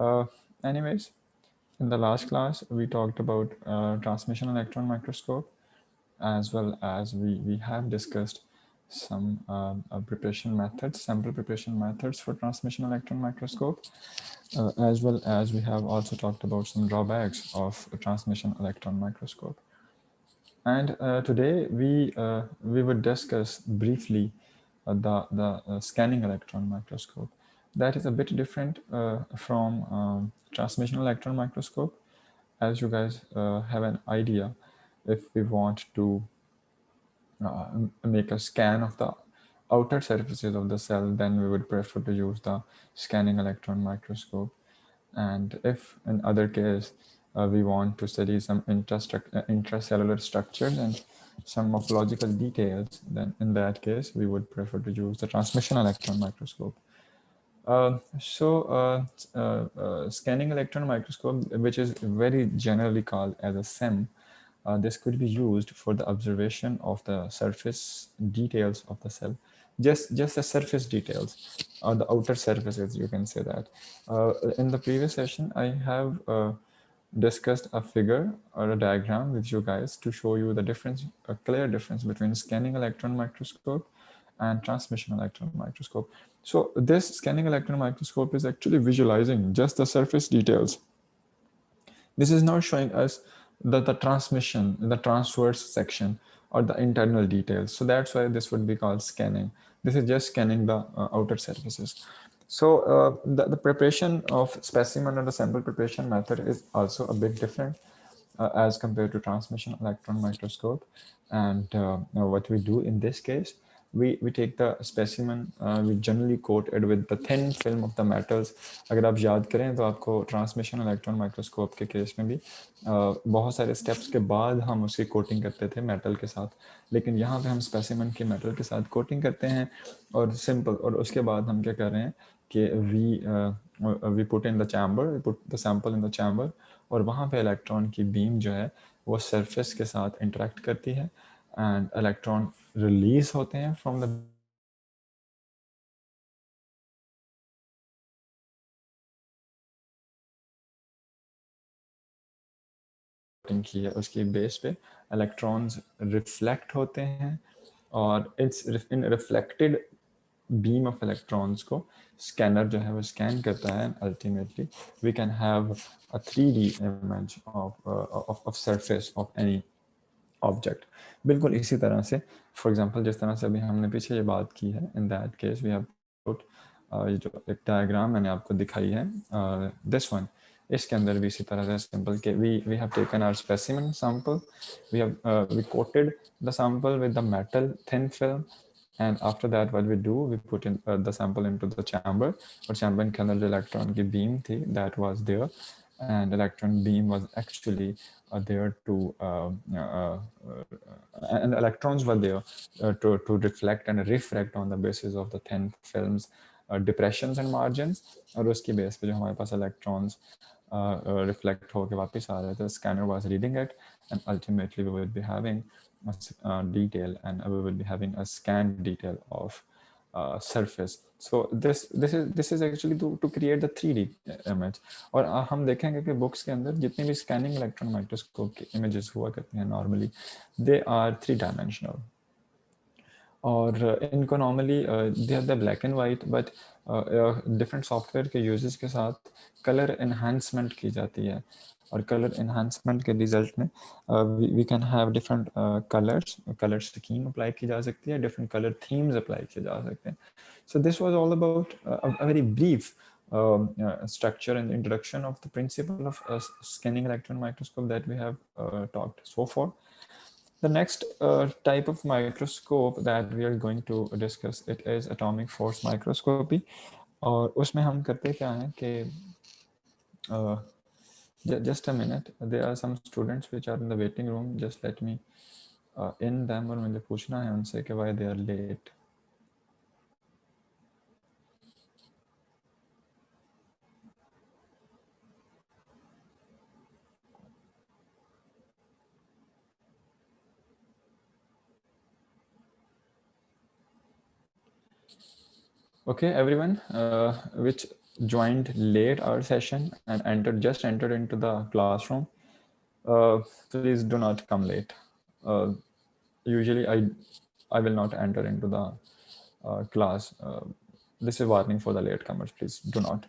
Uh, Anyways, in the last class, we talked about transmission electron microscope, as well as we have discussed some preparation methods, sample preparation methods for transmission electron microscope, as well as we have also talked about some drawbacks of a transmission electron microscope. And today we would discuss briefly the scanning electron microscope. That is a bit different from transmission electron microscope, as you guys have an idea. If we want to make a scan of the outer surfaces of the cell, then we would prefer to use the scanning electron microscope. And if in other case we want to study some intracellular structures and some morphological details, then in that case we would prefer to use the transmission electron microscope. Scanning electron microscope, which is very generally called as a SEM, this could be used for the observation of the surface details of the cell, just the surface details or the outer surfaces, you can say that. In the previous session, I have discussed a figure or a diagram with you guys to show you the difference, a clear difference between scanning electron microscope and transmission electron microscope. So this scanning electron microscope is actually visualizing just the surface details. This is not showing us the transmission, the transverse section, or the internal details. So that's why this would be called scanning. This is just scanning the outer surfaces. So the preparation of specimen or the sample preparation method is also a bit different as compared to transmission electron microscope. And what we do in this case, we take the specimen, we generally coat it with the thin film of the metals. अगर आप याद करें तो आपको transmission electron microscope के case में भी बहुत सारे स्टेप्स के बाद हम उसकी कोटिंग करते थे मेटल के साथ, लेकिन यहाँ पे हम स्पेसिमन के मेटल के साथ कोटिंग करते हैं और सिंपल, और उसके बाद हम क्या कर रहे हैं कि we put in the chamber, we put the sample in the chamber, और वहाँ पे इलेक्ट्रॉन की बीम जो है वो सरफेस के साथ इंटरेक्ट करती है एंड इलेक्ट्रॉन रिलीज होते हैं फ्रॉम द की है उसकी बेस पे इलेक्ट्रॉन्स रिफ्लेक्ट होते हैं, और it's in reflected beam of electrons को स्कैनर जो है वो स्कैन करता है, and ultimately we can have a 3D image of surface of any object. बिल्कुल इसी तरह से, फॉर एग्जांपल जिस तरह से अभी हमने पीछे ये बात की है, in that case we have put, ये जो एक डायग्राम मैंने आपको दिखाई है दिस वन, इसके अंदर भी इसी तरह से सिंपल के we have taken our specimen sample, we coated the sample with the metal thin film, and after that what we do, we put in the sample into the chamber, और chamber के अंदर जो electron की beam थी that was there, and electron beam was actually there to and electrons were there to reflect and refract on the basis of the thin films depressions and margins, और उसकी base पे जो हमारे पास electrons reflect होके वापस आ रहे थे, scanner was reading it, and ultimately we would be having a detail, and we would be having a scanned detail of surface. So this is actually to create the 3D image. और हम देखेंगे कि books के अंदर जितनी भी scanning electron microscope के images हुआ करते हैं नॉर्मली, दे आर 3 डायमेंशनल, और इनको normally they are the black and white, but different software के यूजेस के साथ कलर एनहांसमेंट की जाती है, और कलर एनहांसमेंट के रिजल्ट में we can have different colour scheme apply की जा सकती है, डिफरेंट कलर थीम्स अप्लाई किए जा सकते हैं. So this was all about a very brief structure and introduction of the principle of scanning electron microscope that we have talked so far. The next type of microscope that we are going to discuss, it is atomic force microscopy. और उसमें हम करते क्या हैं कि just a minute, there are some students which are in the waiting room, just let me in them, और मुझे पूछना है उनसे कि why they are late. Okay, everyone, which joined late our session and just entered into the classroom, please do not come late. Uh, Usually, I will not enter into the class. This is warning for the latecomers. Please do not.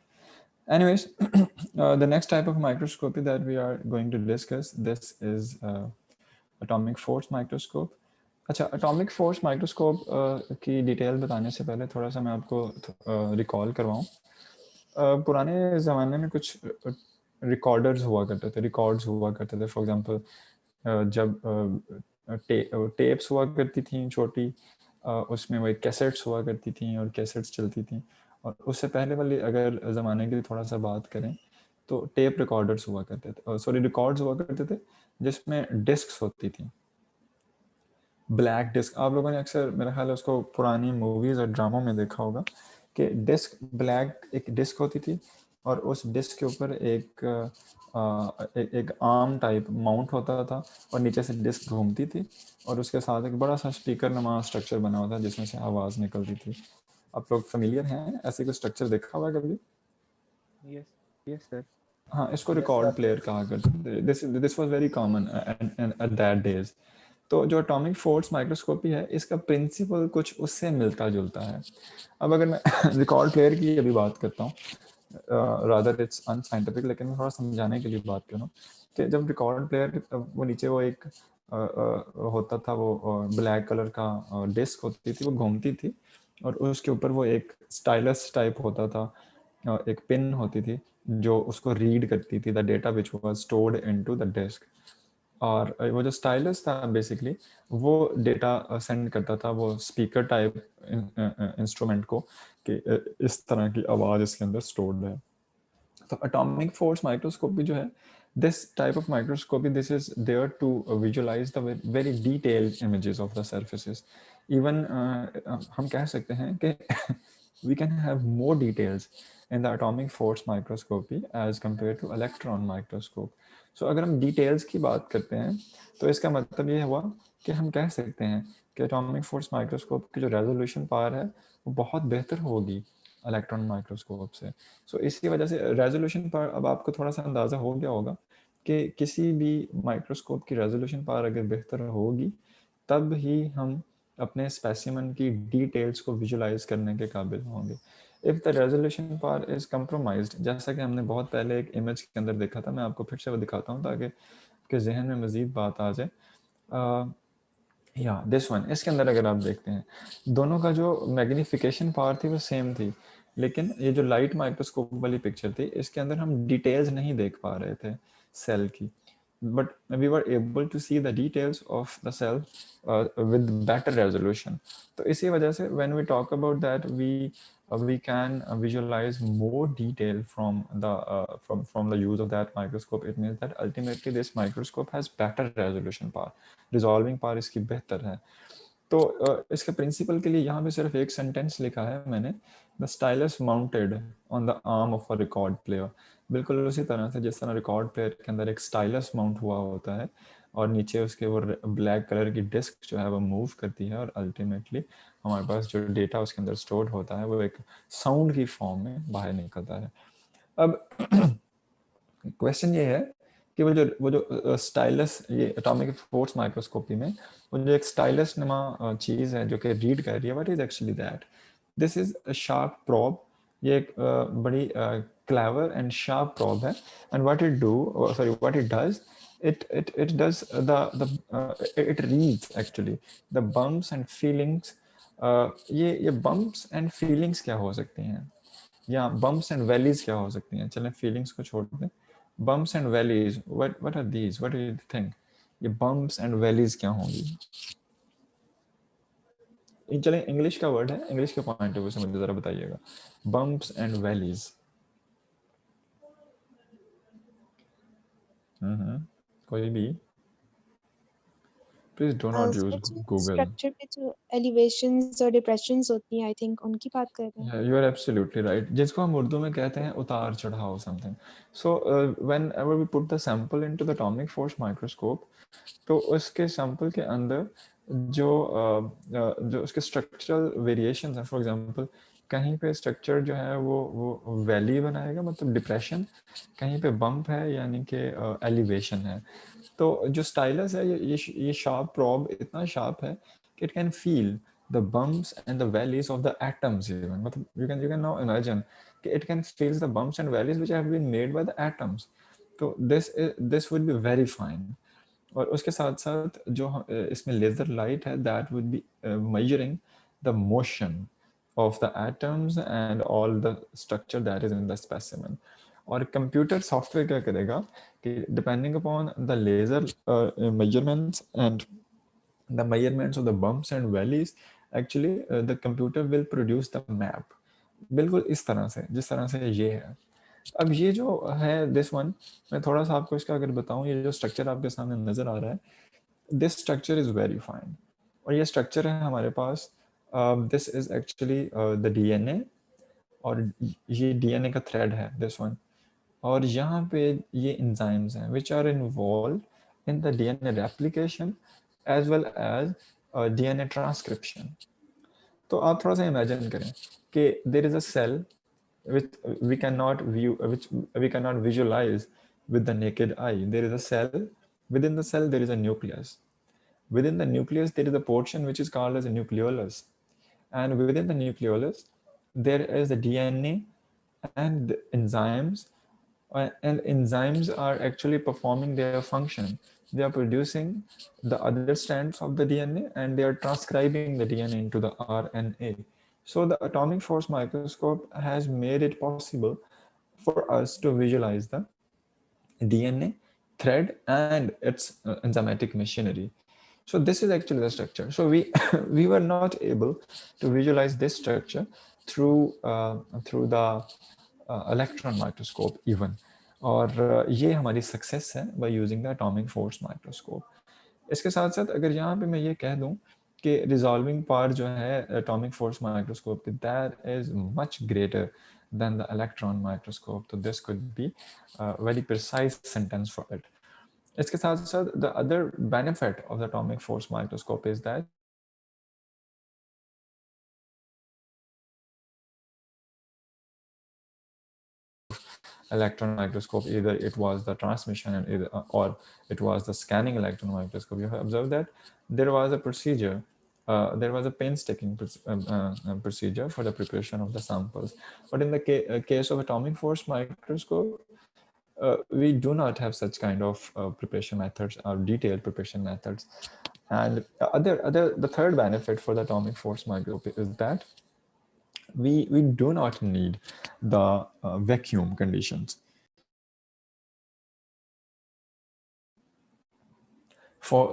Anyways, the next type of microscopy that we are going to discuss, this is atomic force microscope. अच्छा, atomic force microscope की detail बताने से पहले थोड़ा सा मैं आपको recall करवाऊँ। पुराने ज़माने में कुछ रिकॉर्डर्स हुआ करते थे, रिकॉर्ड्स हुआ करते थे। फॉर एग्जांपल जब टेप्स हुआ करती थी छोटी, उसमें वही कैसेट्स हुआ करती थी और कैसेट्स चलती थी। और उससे पहले वाली अगर ज़माने की थोड़ा सा बात करें तो टेप रिकॉर्डर्स हुआ करते थे, सॉरी रिकॉर्ड्स हुआ करते थे जिसमें डिस्क्स होती थी, ब्लैक डिस्क। आप लोगों ने अक्सर मेरा ख्याल है उसको पुरानी मूवीज़ और ड्रामों में देखा होगा कि डिस्क ब्लैक एक डिस्क होती थी और उस डिस्क के ऊपर एक आर्म टाइप माउंट होता था और नीचे से डिस्क घूमती थी और उसके साथ एक बड़ा सा स्पीकर नुमा स्ट्रक्चर बना हुआ था जिसमें से आवाज़ निकलती थी। आप लोग फेमिलियर हैं, ऐसे कोई स्ट्रक्चर देखा हुआ है कभी? Yes, yes, sir. हाँ, इसको रिकॉर्ड प्लेयर कहा करते थे। This was very common at that days. तो जो एटॉमिक फोर्स माइक्रोस्कोपी है, इसका प्रिंसिपल कुछ उससे मिलता जुलता है। अब अगर मैं रिकॉर्ड प्लेयर की अभी बात करता हूँ, रादर इट्स अनसाइंटिफिक, लेकिन मैं थोड़ा समझाने के लिए बात कर रहा हूँ कि जब रिकॉर्ड प्लेयर वो नीचे वो एक होता था, वो ब्लैक कलर का डिस्क होती थी, वो घूमती थी और उसके ऊपर वो एक स्टाइलस टाइप होता था, एक पिन होती थी जो उसको रीड करती थी the data which was stored into the disk. और वो जो स्टाइलस था बेसिकली वो डेटा सेंड करता था वो स्पीकर टाइप इंस्ट्रूमेंट को कि इस तरह की आवाज़ इसके अंदर स्टोर्ड है। तो एटॉमिक फोर्स माइक्रोस्कोपी जो है, this type of microscopy, this is there to visualise the very detailed images of the surfaces. Even हम कह सकते हैं कि we can have more details in the atomic force microscopy as compared to electron microscope. So अगर हम details की बात करते हैं तो इसका मतलब ये हुआ कि हम कह सकते हैं कि एटॉमिक फोर्स माइक्रोस्कोप की जो रेजोल्यूशन पावर है वो बहुत बेहतर होगी इलेक्ट्रॉन माइक्रोस्कोप से। सो इसी वजह से रेजोल्यूशन पावर, अब आपको थोड़ा सा अंदाज़ा हो गया होगा कि किसी भी माइक्रोस्कोप की रेजोल्यूशन पावर अगर बेहतर होगी तब ही हम अपने स्पेसिमन की डिटेल्स को विजुलाइज करने के काबिल होंगे। If the resolution power is compromised, जैसा कि हमने बहुत पहले एक इमेज के अंदर देखा था, मैं आपको फिर से वो दिखाता हूँ ताकि आपके जहन में मज़ीद बात आ जाए। या दिस वन, इसके अंदर अगर आप देखते हैं दोनों का जो मैग्नीफिकेशन पावर थी वो सेम थी, लेकिन ये जो लाइट माइक्रोस्कोप वाली पिक्चर थी इसके अंदर हम डिटेल्स नहीं देख पा रहे थे सेल की, but we were able to see the details of the cell with better resolution. तो इसी वजह से when we talk about that, we can visualize more detail from the from the use of that microscope. It means that ultimately this microscope has better resolution power, resolving power इसकी बेहतर है। तो इसके principal के लिए यहाँ पे सिर्फ एक सेंटेंस लिखा है मैंने, the stylus mounted on the arm of a record player. बिल्कुल उसी तरह से जिस तरह रिकॉर्ड प्लेयर के अंदर एक स्टाइलस माउंट हुआ होता है और नीचे उसके वो ब्लैक कलर की डिस्क जो है वो मूव करती है और अल्टीमेटली हमारे पास जो डेटा उसके अंदर स्टोर्ड होता है वो एक साउंड की फॉर्म में बाहर निकलता है। अब क्वेश्चन ये है कि वो जो स्टाइलस, ये एटॉमिक फोर्स माइक्रोस्कोपी में वो जो एक स्टाइलस नुमा चीज़ है जो कि रीड कर रही है, what is actually that? This is a sharp probe. ये एक बड़ी क्लेवर एंड शार्प प्रोब है। And what it does, it does it reads actually the bumps and feelings। ये bumps and feelings क्या हो सकती हैं, या बम्प्स एंड वैलीज क्या हो सकती हैं? चलें फीलिंग्स को छोड़ दें, bumps and valleys, what are these, what do you think? ये बम्प्स एंड वैलीज क्या होंगी? चलें इंग्लिश का वर्ड है, इंग्लिश के पॉइंट ऑफ व्यू से मुझे ज़रा बताइएगा, बम्प्स एंड वैलीज। कोई भी, please do not use Google. Structure पे जो एलिवेशंस और डिप्रेशंस होती हैं, आई थिंक उनकी बात कर रहे हैं। यू आर एब्सोल्युटली राइट, जिसको हम उर्दू में कहते हैं उतार चढ़ाव something. So whenever we put the sample into the atomic force microscope, तो उसके सैंपल के अंदर जो जो उसके स्ट्रक्चरल वेरिएशंस हैं, फॉर एग्जांपल कहीं पे स्ट्रक्चर जो है वो वैली बनाएगा, मतलब डिप्रेशन, कहीं पे बम्प है यानी कि एलिवेशन है। तो जो स्टाइलस है ये शार्प प्रॉब इतना शार्प है कि it can feel the bumps and the valleys of the atoms even, मतलब यू कैन नाउ इमेजिन कि it can feel the bumps and valleys which have been made by the atoms. तो this would be very fine. और उसके साथ साथ जो इसमें laser light है that would be measuring the motion of the atoms and all the structure that is in the specimen. और computer software क्या करेगा कि depending upon the laser measurements and the measurements of the bumps and valleys, actually the computer will produce the map बिल्कुल इस तरह से, जिस तरह से ये है। अब ये जो है दिस वन, मैं थोड़ा सा आपको इसका अगर बताऊं, ये जो स्ट्रक्चर आपके सामने नजर आ रहा है, this structure is very fine. और ये स्ट्रक्चर है हमारे पास, this is actually the DNA, और ये डीएनए का थ्रेड है दिस वन। और यहाँ पे ये एंजाइम्स हैं which are involve in the DNA replication as well as DNA transcription. तो आप थोड़ा सा इमेजिन करें कि there is a cell which we cannot view, which we cannot visualize with the naked eye. There is a cell. Within the cell, there is a nucleus. Within the nucleus, there is a portion which is called as a nucleolus. And within the nucleolus, there is the DNA and the enzymes. And enzymes are actually performing their function. They are producing the other strands of the DNA and they are transcribing the DNA into the RNA. So the atomic force microscope has made it possible for us to visualize the DNA thread and its enzymatic machinery. So this is actually the structure. So we we were not able to visualize this structure through the electron microscope even. और ये हमारी success है by using the atomic force microscope. इसके साथ साथ अगर यहाँ पे मैं ये कह दूँ कि रिजॉल्विंग पावर जो है एटॉमिक फोर्स माइक्रोस्कोप की, that is much greater than the electron microscope. So this could be a very precise sentence for it. इसके साथ साथ the other benefit of the atomic force microscope is that electron microscope, either it was the transmission and either, or it was the scanning electron microscope, you have observed that there was a procedure, there was a painstaking procedure for the preparation of the samples. But in the case of atomic force microscope, we do not have such kind of preparation methods or detailed preparation methods. And the third benefit for the atomic force microscope is that we do not need the vacuum conditions. For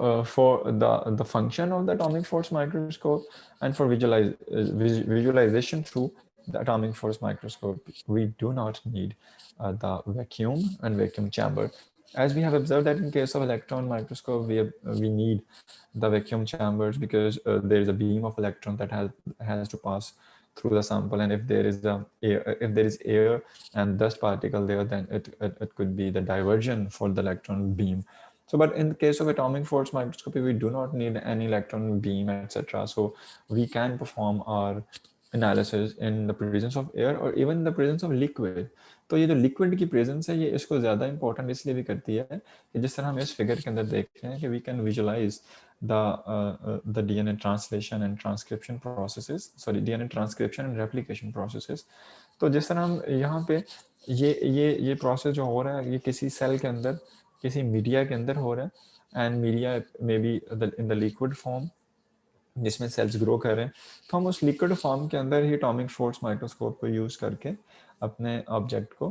the function of the atomic force microscope and for visualization through the atomic force microscope, we do not need the vacuum and vacuum chamber. As we have observed that in case of electron microscope, we need the vacuum chambers because there is a beam of electron that has to pass through the sample, and if there is air and dust particle there, then it could be the diversion for the electron beam. So, but in the case of atomic force microscopy, we do not need any electron beam, etc. So we can perform our analysis in the presence of air or even the presence of liquid. तो ये जो liquid की presence है, ये इसको ज़्यादा important इसलिए भी करती है कि जिस तरह हम इस figure के अंदर देख रहे हैं कि we can visualize the DNA translation and transcription processes, sorry, DNA transcription and replication processes. तो जिस तरह हम यहाँ पे ये process जो हो रहा है, ये किसी cell के अंदर, किसी मीडिया के अंदर हो रहा है, and media may be in the liquid form जिसमें सेल्स ग्रो कर रहे हैं, तो हम उस लिक्विड फॉर्म के अंदर ही एटॉमिक फोर्स माइक्रोस्कोप को यूज़ करके अपने ऑब्जेक्ट को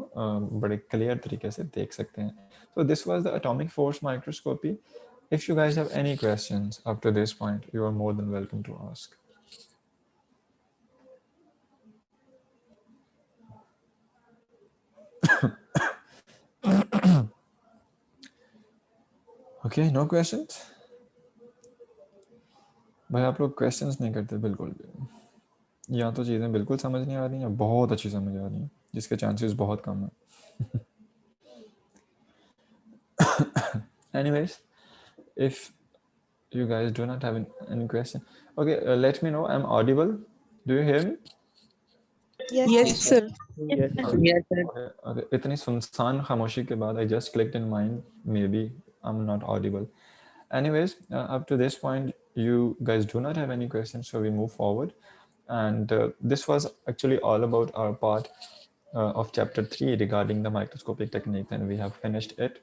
बड़े क्लियर तरीके से देख सकते हैं. So this was the atomic force microscopy. If you guys have any questions up to this point, you are more than welcome to ask. Okay, no questions? भाई आप लोग क्वेश्चंस नहीं करते बिल्कुल भी, या तो चीज़ें बिल्कुल समझ नहीं आ रही हैं, बहुत अच्छी समझ आ रही हैं, जिसके चांसेस बहुत कम है. Anyways, if you guys do not have any question, okay, let me know. I'm audible. Do you hear me? Yes, sir. Yes, sir. Yes, sir. Okay, इतनी सुनसान खामोशी के बाद I just clicked in mind, maybe I'm not audible. Anyways, up to this point, you guys do not have any questions, so we move forward. And this was actually all about our part of chapter 3 regarding the microscopic technique, and we have finished it.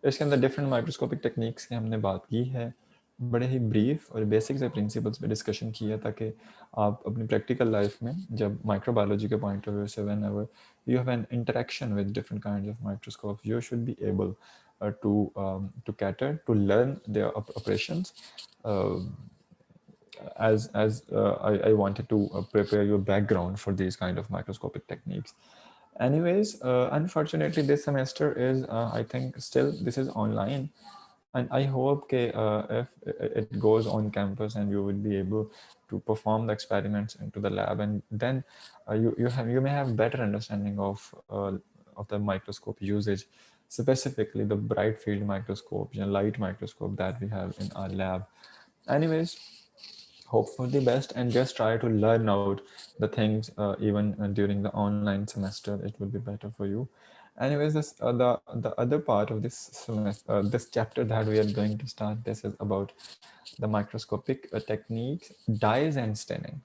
इसके अंदर different microscopic techniques की हमने बात की है, बड़े ही brief और basic से प्रिंसिपल्स पे डिस्कशन किया ताकि आप अपनी प्रैक्टिकल लाइफ में जब माइक्रोबायोलॉजी के पॉइंट ऑफ व्यू से when ever you have an interaction with different kinds of microscopes, you should be able to cater to learn their operations. Uh, I wanted to prepare your background for these kind of microscopic techniques. Anyways, unfortunately, this semester is I think still this is online, and I hope if it goes on campus and you will be able to perform the experiments into the lab, and then you may have better understanding of the microscope usage, specifically the bright field microscope and light microscope that we have in our lab. Anyways, hope for the best and just try to learn out the things even during the online semester. It will be better for you. Anyways, the other part of this semester, this chapter that we are going to start, this is about the microscopic techniques, dyes and staining.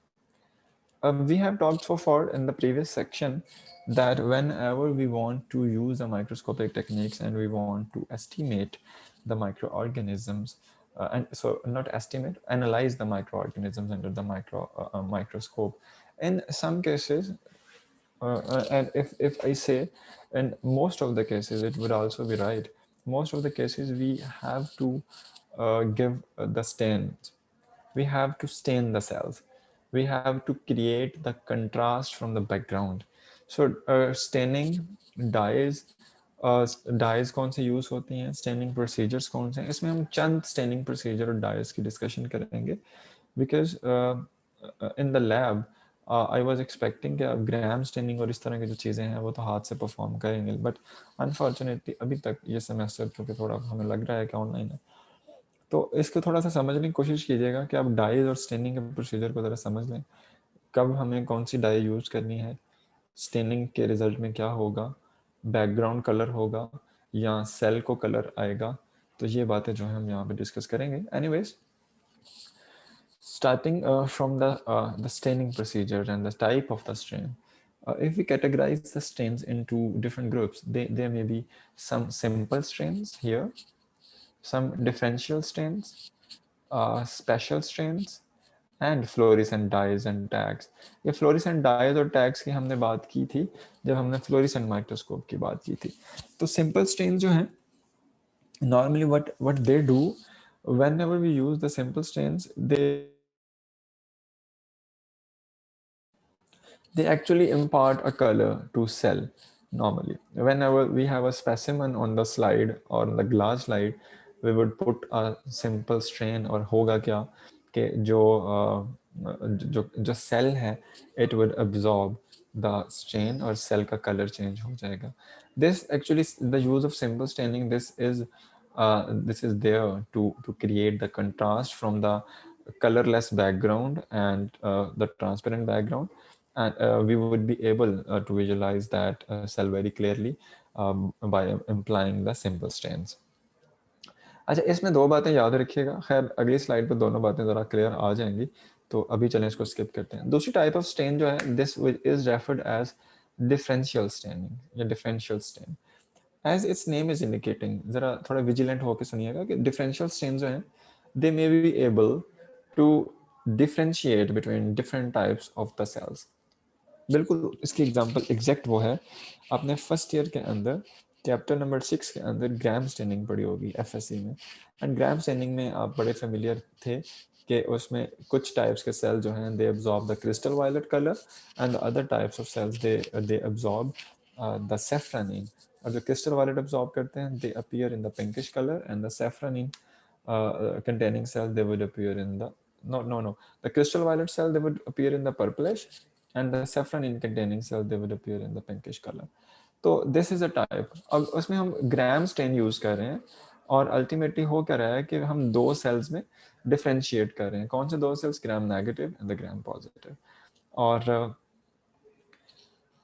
We have talked so far in the previous section that whenever we want to use the microscopic techniques and we want to estimate the microorganisms, and so not estimate, analyze the microorganisms under the microscope. In some cases, and if I say, in most of the cases, it would also be right. Most of the cases, we have to give the stains. We have to stain the cells. We have to create the contrast from the background. So staining dyes, dyes कौन से use होती हैं, staining procedures कौन से हैं, इसमें हम चंद staining procedure और डायस की डिस्कशन करेंगे, because in the lab I was expecting कि आप ग्राम स्टेनिंग और इस तरह की जो चीज़ें हैं वो तो हाथ से परफॉर्म करेंगे, बट अनफॉर्चुनेटली अभी तक ये सेमेस्टर क्योंकि थोड़ा हमें लग रहा है कि ऑनलाइन है, तो इसको थोड़ा सा समझने की कोशिश कीजिएगा कि आप डाइज और स्टेनिंग के प्रोसीजर को ज़रा समझ लें, कब हमें कौन सी डाई यूज़ करनी है, स्टेनिंग के रिजल्ट में क्या होगा, बैकग्राउंड कलर होगा या सेल को कलर आएगा, तो ये बातें जो है हम यहाँ पे डिस्कस करेंगे. Anyways, starting from the staining procedure and the type of the stain. If we categorize the stains into different groups, there may be some simple stains here, some differential stains, special stains, and fluorescent dyes and tags. ये fluorescent dyes और tags की हमने बात की थी जब हमने fluorescent microscope की बात की थी. तो simple stains जो हैं, normally what they do, whenever we use the simple stains, they actually impart a color to cell. Normally, whenever we have a specimen on the slide or on the glass slide, we would put a simple stain, और होगा क्या कि जो cell है, it would absorb the stain और cell का color change हो जाएगा. This actually, the use of simple staining, this is there to create the contrast from the colorless background and the transparent background, and we would be able to visualize that cell very clearly by implying the simple stains. अच्छा, इसमें दो बातें याद रखिएगा, खैर अगली slide पर दोनों बातें ज़रा क्लियर आ जाएंगी, तो अभी चलें इसको स्किप करते हैं. दूसरी टाइप ऑफ स्टेन जो है, this is referred as differential staining या differential stain. As its name is indicating, ज़रा थोड़ा विजिलेंट होकर सुनिएगा कि डिफरेंशियल स्टेन जो हैं, they may be able to differentiate between different types of the cells. बिल्कुल इसकी एग्जांपल एग्जैक्ट वो है, आपने फर्स्ट ईयर के अंदर चैप्टर नंबर 6 के अंदर ग्राम स्टेनिंग पढ़ी होगी एफएससी में, एंड ग्राम स्टेनिंग में आप बड़े फेमिलियर थे कि उसमें कुछ टाइप्स के सेल जो हैं, they absorb the crystal violet colour, and the other types of cells they absorb the safranin, और जो क्रिस्टल वायलेट अब्जॉर्ब करते हैं, they appear in the pinkish colour, and the safranin containing cell, they would appear in the the crystal violet cell, they would appear in the purplish, and the saffron containing cell, they would appear in the pinkish color. तो this is a type. अब उसमें हम ग्राम stain use कर रहे हैं, और ultimately हो क्या रहा है कि हम दो सेल्स में डिफरेंशिएट कर रहे हैं. कौन से दो cells? Gram negative and the gram positive. और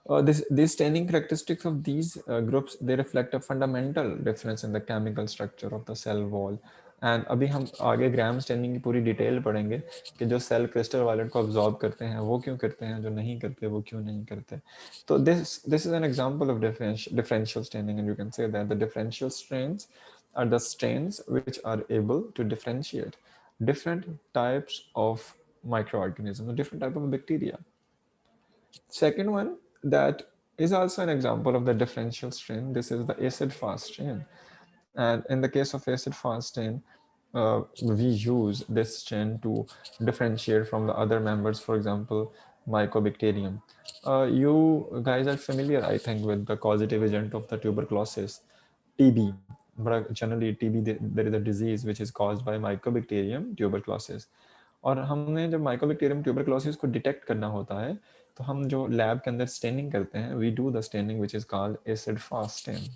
These staining characteristics of these groups, they reflect a fundamental difference in the chemical structure of the cell wall. And अभी हम आगे ग्राम स्टेनिंग की पूरी डिटेल पढ़ेंगे कि जो सेल क्रिस्टल वायलेट को अब्जॉर्ब करते हैं वो क्यों करते हैं, जो नहीं करते वो क्यों नहीं करते. तो this is an example of differential staining, and you can say that the differential strains are the strains which are able to differentiate different types of microorganisms, different type of bacteria. Second one, that is also an example of the differential strain. This is the acid-fast strain. And in the case of acid-fast strain, we use this strain to differentiate from the other members, for example, Mycobacterium. You guys are familiar, I think, with the causative agent of the tuberculosis, TB. But generally, TB, there is a disease which is caused by Mycobacterium tuberculosis. और हमने जब Mycobacterium tuberculosis को detect करना होता है तो हम जो लैब के अंदर स्टेनिंग करते हैं, we do the staining which is called acid fast stain.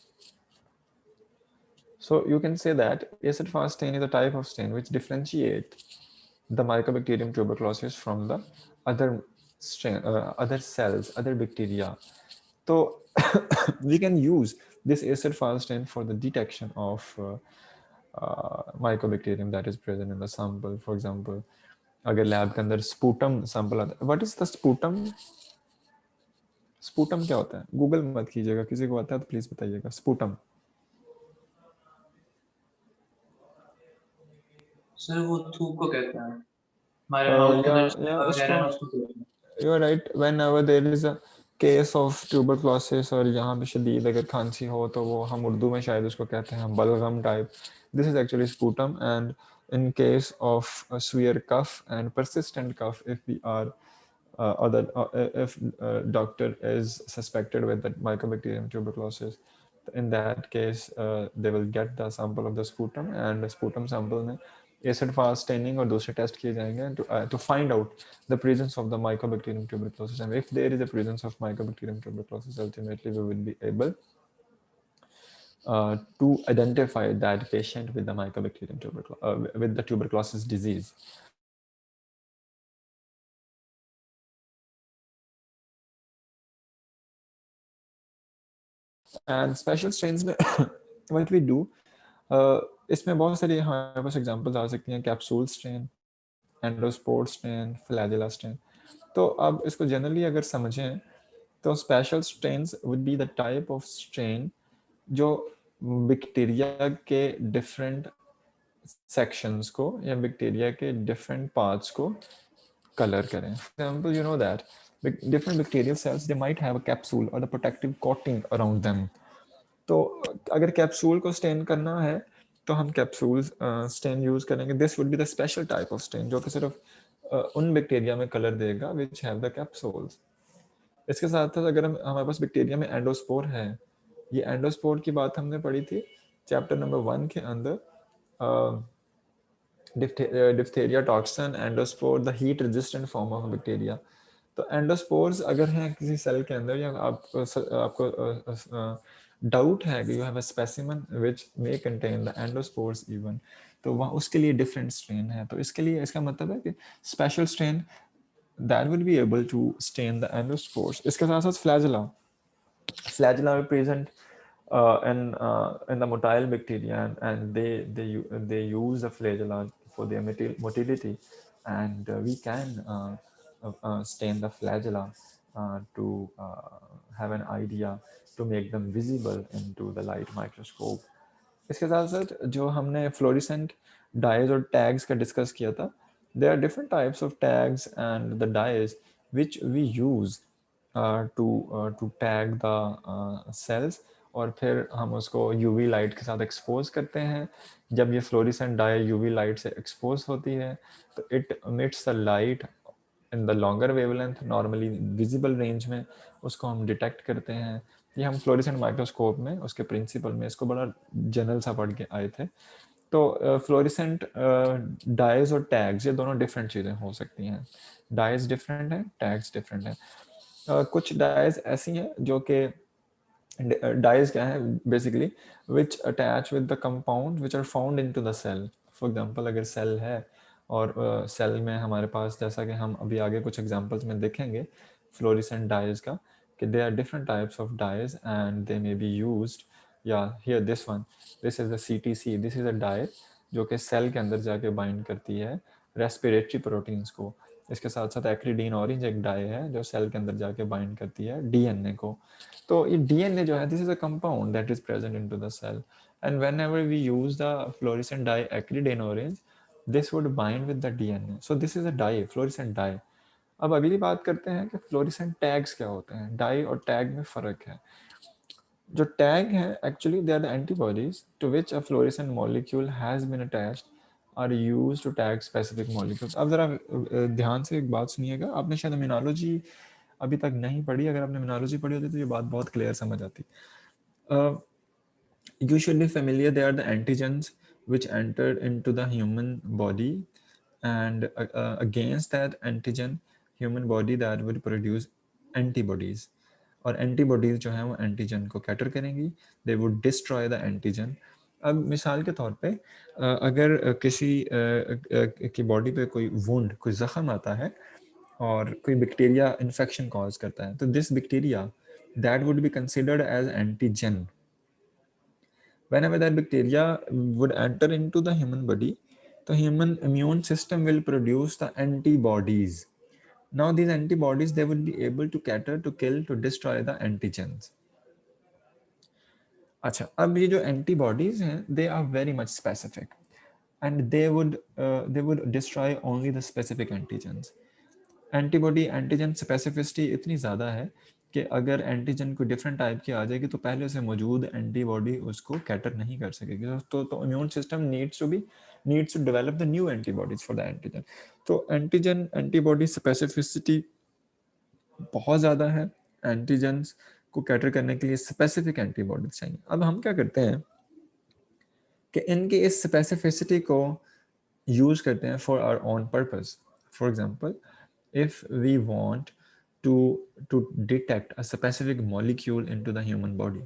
So you can say that acid fast stain is a type of stain which differentiate the Mycobacterium tuberculosis from the other strain, other cells, other bacteria. So we can use this acid fast stain for the detection of Mycobacterium that is present in the sample. For example, अगर lab के अंदर sputum sample आता है, what is the sputum? Sputum क्या होता है? Google मत कीजिएगा, किसी को आता है तो प्लीज बताइएगा. स्पूटम. सर वो थूक को कहते हैं, हमारे माउथ के अंदर या वगैरह इसको है उसको कहते हैं. You are right. Whenever there is a case of tuberculosis और यहाँ पे शदीद अगर खांसी हो तो वो हम उर्दू में शायद उसको कहते हैं बलगम type. This is actually sputum. And in case of a severe cough and persistent cough, if we are other if doctor is suspected with the Mycobacterium tuberculosis, in that case they will get the sample of the sputum, and the sputum sample में acid fast staining और दूसरे test किए जाएंगे to find out the presence of the Mycobacterium tuberculosis. And if there is a presence of Mycobacterium tuberculosis, ultimately we will be able to identify that patient with the Mycobacterium with the tuberculosis disease. And special strains में what we do, इसमें बहुत सारी हमारे पास examples आ सकती हैं. Capsule strain, endospore strain, flagella strain. तो अब इसको जनरली अगर समझें तो special strains would be the type of strain जो बैक्टीरिया के डिफरेंट सेक्शंस को या बैक्टीरिया के डिफरेंट पार्ट्स को कलर करें. For example, you know that different bacterial cells, they might have a capsule or the protective coating around them. तो अगर capsule को स्टेन करना है तो हम कैप्सूल स्टेन यूज करेंगे. This would be the special type of stain जो कि सिर्फ उन बैक्टीरिया में कलर देगा विच हैव द कैप्सूल्स. इसके साथ साथ अगर हमारे पास बैक्टीरिया में एंडोस्पोर है, ये एंडोस्पोर की बात हमने पढ़ी थी चैप्टर नंबर 1 के अंदर. Diphtheria toxin, endospore, the heat resistant form of bacteria. तो एंडोस्पोर्स अगर हैं किसी सेल के अंदर या आपको डाउट है कि you have a specimen which may contain the endospores even, तो वहाँ उसके लिए डिफरेंट स्ट्रेन है. तो इसके लिए इसका मतलब है कि special strain that will be able to stain the endospores. इसके साथ साथ flagella are present in the motile bacteria, and they use the flagella for their motility, and we can stain the flagella to have an idea to make them visible into the light microscope. इसके साथ साथ जो हमने fluorescent dies और tags का discuss किया था, there are different types of tags and the dyes which we use to tag the cells, और फिर हम उसको UV लाइट के साथ एक्सपोज करते हैं. जब ये फ्लोरिसेंट डाई UV लाइट से एक्सपोज होती है तो it emits the light in the longer wavelength, normally visible range में, उसको हम डिटेक्ट करते हैं. ये हम फ्लोरिसेंट माइक्रोस्कोप में उसके प्रिंसिपल में इसको बड़ा जनरल सा पढ़ के आए थे. तो फ्लोरिसेंट डाइज और टैग्स ये दोनों डिफरेंट चीज़ें हो सकती हैं. डाइज डिफरेंट है, टैग्स डिफरेंट है. कुछ डाइज ऐसी हैं जो कि dyes क्या है basically which attach with the compound which are found into the cell. For example, अगर सेल है और सेल में हमारे पास, जैसा कि हम अभी आगे कुछ एग्जांपल्स में देखेंगे फ्लोरिसेंट डाइज का, कि there are different types of dyes and they may be used. Yeah, here this one, this is the CTC, this is a dye जो कि सेल के अंदर जाके बाइंड करती है रेस्पिरेटरी प्रोटीन्स को। इसके साथ साथ एक्रिडीन ऑरेंज एक डाई है जो सेल के अंदर जाके बाइंड करती है डीएनए को। तो ये डीएनए जो है, this is a compound that is present into the cell, and whenever we use the fluorescent dye acridine orange, this would bind with the DNA. So this is a dye, fluorescent dye. अब अगली बात करते हैं कि fluorescent tags क्या होते हैं। Die और टैग में फ़र्क है। जो टैग है actually they are the antibodies to which a fluorescent molecule has been attached are used to tag specific molecules. अब ज़रा ध्यान से एक बात सुनिएगा, आपने शायद इम्यूनोलॉजी अभी तक नहीं पढ़ी, अगर आपने इम्यूनोलॉजी पढ़ी होती तो ये बात बहुत क्लियर समझ आती। You should be familiar, they are the antigens which entered into the human body, and against that antigen human body that would produce antibodies, और एंटीबॉडीज जो हैं वो एंटीजन को कैटर करेंगी, they would destroy the antigen. अब मिसाल के तौर पे अगर किसी की बॉडी पे कोई वुंड, कोई ज़ख़म आता है और कोई बैक्टीरिया इन्फेक्शन कॉज करता है, तो this bacteria that would be considered as antigen. Whenever that bacteria would enter into the human body, the human immune system will produce the antibodies. Now these antibodies, they would be able to cater, to kill, to destroy the antigens. अच्छा, अब ये जो antibodies हैं, they are very much specific, and they would destroy only the specific antigens. Antibody antigen specificity इतनी ज़्यादा है कि अगर एंटीजन कोई डिफरेंट टाइप की आ जाएगी तो पहले से मौजूद एंटीबॉडी उसको कैटर नहीं कर सकेगी। तो immune system needs to develop the new antibodies for the antigen. तो एंटीजन एंटीबॉडी स्पेसिफिसिटी बहुत ज़्यादा है, एंटीजन्स को कैटर करने के लिए स्पेसिफिक एंटीबॉडीज चाहिए। अब हम क्या करते हैं कि इनकी इस स्पेसिफिसिटी को यूज़ करते हैं for our own purpose. For example, if we want to detect a specific molecule into the human body,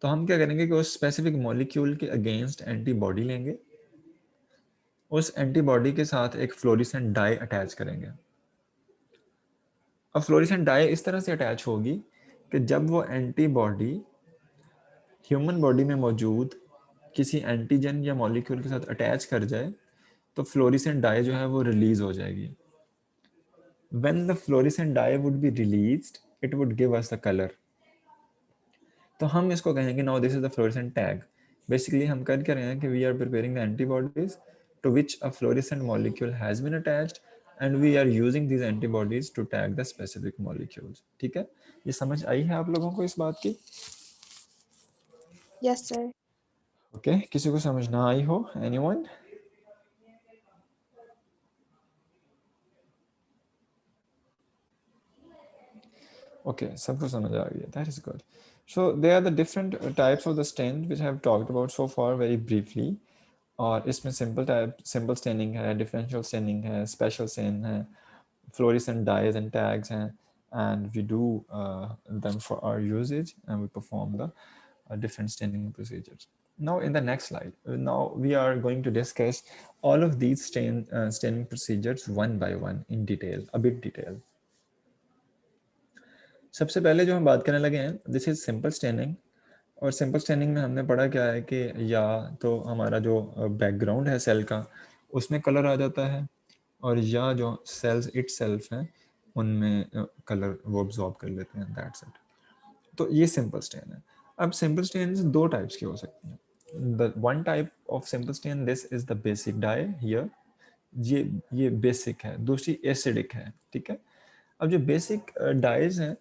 तो हम क्या करेंगे कि उस स्पेसिफिक मॉलिक्यूल के अगेंस्ट एंटीबॉडी लेंगे, उस एंटीबॉडी के साथ एक फ्लोरेसेंट डाई अटैच करेंगे। अब फ्लोरेसेंट डाई इस तरह से अटैच होगी कि जब वो एंटीबॉडी ह्यूमन बॉडी में मौजूद किसी एंटीजन या मॉलिक्यूल के साथ अटैच कर जाए तो फ्लोरेसेंट डाई जो है वो रिलीज हो जाएगी। When the fluorescent dye would be released, it would give us the color. तो हम इसको कहेंगे now this is the fluorescent tag. Basically हम कर क्या रहे हैं कि we are preparing the antibodies to which a fluorescent molecule has been attached and we are using these antibodies to tag the specific molecules. ठीक है, ये समझ आई है आप लोगों को इस बात की? Yes, sir. Okay, किसी को समझ ना आई हो? Anyone? Okay, सबको समझ आ गया. That is good. So there are the different types of the stain which I have talked about so far very briefly. और इसमें सिंपल स्टेनिंग है, डिफरेंशियल स्टेनिंग है, स्पेशल स्टेन है, फ्लोरेसेंट डाइज एंड टैग्स हैं, and we do them for our usage and we perform the different staining procedures. Now in the next slide, now we are going to discuss all of these staining procedures one by one in detail, a bit detail. सबसे पहले जो हम बात करने लगे हैं, this is simple staining. और simple staining में हमने पढ़ा क्या है कि या तो हमारा जो बैकग्राउंड है सेल का उसमें कलर आ जाता है, और या जो सेल्स इटसेल्फ हैं उनमें कलर वो अब्जॉर्ब कर लेते हैं, दैट्स इट। तो ये सिंपल स्टेन है। अब सिंपल स्टेन दो टाइप्स की हो सकती हैं। The one type of simple stain, this is the basic dye here, ये बेसिक है, दूसरी एसिडिक है, ठीक है। अब जो बेसिक डाइज हैं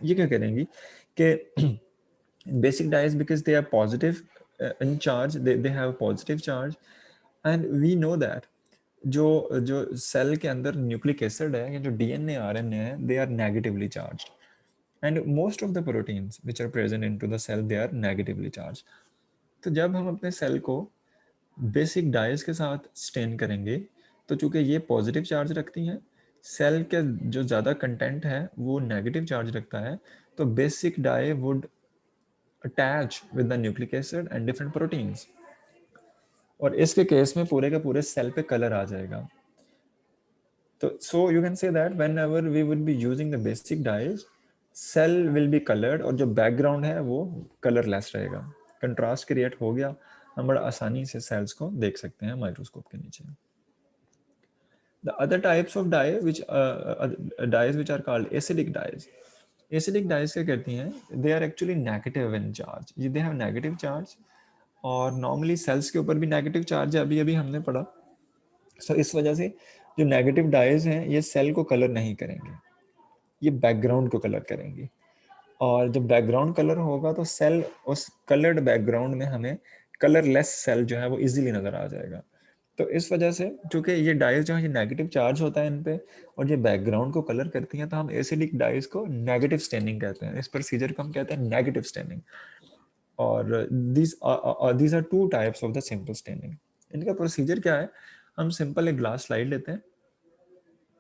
ये क्या करेंगी कि basic dyes, because they are positive in charge, they have a positive charge, and we know that जो सेल के अंदर न्यूक्लिक एसिड है या जो डीएनए आरएनए है, they are negatively charged, and most of the proteins which are present into the cell, they are negatively charged. तो जब हम अपने सेल को बेसिक डाइज के साथ स्टेन करेंगे तो चूंकि ये पॉजिटिव चार्ज रखती हैं, सेल के जो ज़्यादा कंटेंट है वो नेगेटिव चार्ज रखता है, तो basic dye would attach with the nucleic acid and different proteins, और इसके केस में पूरे के पूरे सेल पे कलर आ जाएगा। तो so you can say that whenever we would be using the basic dyes, cell will be colored और जो background है वो colorless रहेगा. Contrast create हो गया, हम बड़ा आसानी से cells को देख सकते हैं माइक्रोस्कोप के नीचे. The other types of dye dyes which are called acidic dyes. Acidic dyes क्या कहती हैं? They are actually negative in charge. They have negative charge और normally cells के ऊपर भी negative charge है, अभी हमने पढ़ा. So इस वजह से जो नेगेटिव डाइज हैं ये सेल को कलर नहीं करेंगे, ये बैकग्राउंड को कलर करेंगे. और जब बैकग्राउंड कलर होगा तो सेल उस कलर्ड बैकग्राउंड में हमें कलरलेस सेल जो है वो इजीली नजर आ जाएगा. तो इस वजह से चूंकि ये डाइज जो है ये नेगेटिव चार्ज होता है इन पे और ये बैकग्राउंड को कलर करती हैं, तो हम एसिडिक डाइज को नेगेटिव स्टेनिंग कहते हैं. इस प्रोसीजर को हम कहते हैं नेगेटिव स्टेनिंग. और these are two types of the simple staining. इनका प्रोसीजर क्या है? हम सिंपल एक ग्लास स्लाइड लेते हैं.